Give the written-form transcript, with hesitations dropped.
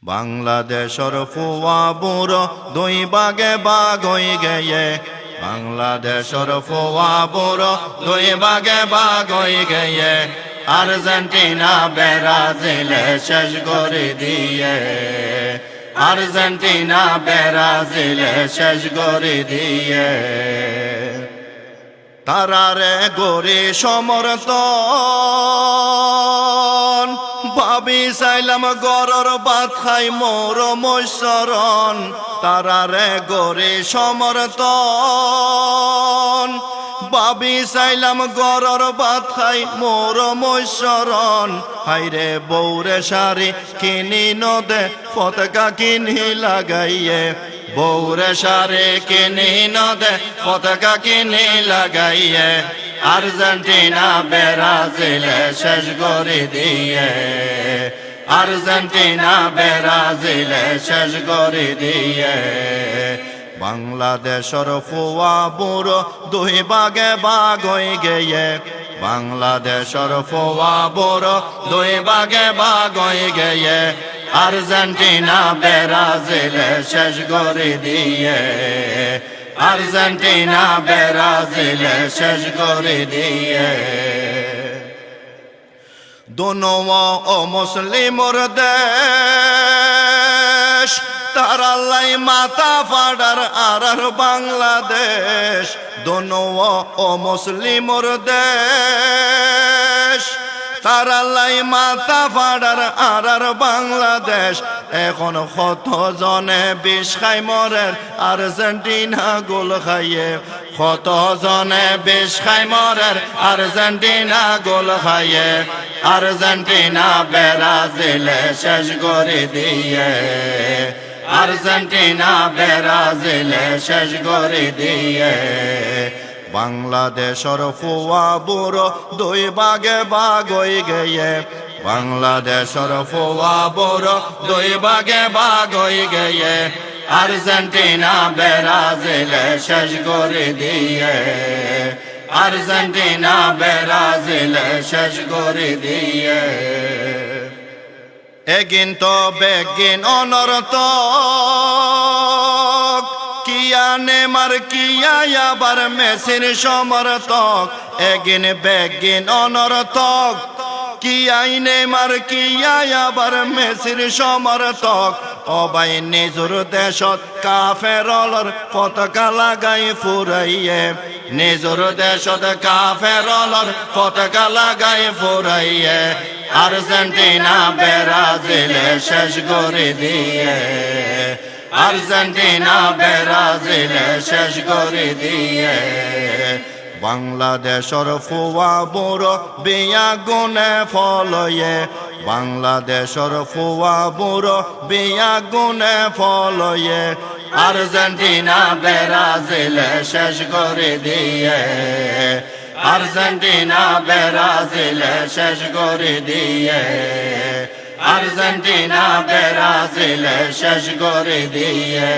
বাংলাদেশর ফুয়া বুড়ো দুই ভাগে ভাগ হয়ে গেয়ে, বাংলাদেশর ফুয়া বুড়ো দুই ভাগে ভাগ হয়ে গেয়ে, আর্জেন্টিনা ব্রাজিলে শেষ করে দিয়ে, আর্জেন্টিনা ব্রাজিলে শেষ করে দিয়ে। তারারে গরে সমর্থন ভাবি চাইলাম গরর ভাত খাই মোর মৈশরণ, তারারে গরে সমর্থন ভাবি চাইলাম গরর ভাত খাই মোর মৈশরণ। হাইরে বৌরে শাড়ি কিনি নদে পতাকা কিনি লাগাইয়ে, বৌরে শাড়ি কিনি নদে পতাকা কিনি লাগাইয়ে, আর্জেন্টিনা ব্রাজিলে শেষ করে দিয়ে, আর্জেন্টিনা ব্রাজিলে শেষ করে দিয়ে। বাংলাদেশর ফুয়া বুড়ো দুই ভাগে ভাগ হয়ে গেয়ে, বাংলাদেশর ফুয়া বুড়ো দুই ভাগে ভাগ হয়ে গেয়ে, আর্জেন্টিনা ব্রাজিলে শেষ করে দিয়ে, আর্জেন্টিনা ব্রাজিলে শেষ করে দিয়ে। দোনো ও মুসলিমর দেশ, তারালাই মাথা ফাড়ার আর বাংলাদেশ। দোনো ও মুসলিমর দেশ, তারালাই মাথা ফাড়ার আর বাংলাদেশ। এখন কত জনে বিষ খাই মরের আর্জেন্টিনা গোল খাইয়ে, কত জনে বিষ খাই মরের আর্জেন্টিনা গোল খাইয়ে, আর্জেন্টিনা ব্রাজিলে শেষ করে দিয়ে, আর্জেন্টিনা ব্রাজিলে শেষ করে দিয়ে। বাংলাদেশর ফুয়া বুড়ো দুই ভাগে ভাগ হয়ে গেয়ে, বাংলাদেশর ফুয়া বুড়ো দুই ভাগে ভাগ হয়ে গেয়ে, আর্জেন্টিনা ব্রাজিলে শেষ করে দিয়ে, আর্জেন্টিনা ব্রাজিলে শেষ করে দিয়ে। এগিন তো বেগিন অনর্থক, কিয়া নেমার কিয়া আবার মেসির সমর্থক। এগিন বেগিন অনর্থক, কিয়াই নেমার কিয়া আবার মেসির সমর্থক। অবাই নিজুর দেশত কাফেরলর পতাকা লাগাই ফুরাইয়ে, নিজুর দেশত কাফেরলর পতাকা লাগাই ফুরাইয়ে, আর্জেন্টিনা ব্রাজিলে শেষ করে দিয়ে, আর্জেন্টিনা ব্রাজিলে শেষ করে দিয়ে। বাংলাদেশর ফুয়া বুড়ো বিয়া গুনে ফলয়ে, বাংলাদেশর ফুয়া বুড়ো বিয়া গুনে ফলয়ে, আর্জেন্টিনা ব্রাজিলে শেষ করে দিয়ে, আর্জেন্টিনা ব্রাজিলে শেষ করে দিয়ে, আর্জেন্টিনা ব্রাজিলে শেষ করে দিয়ে।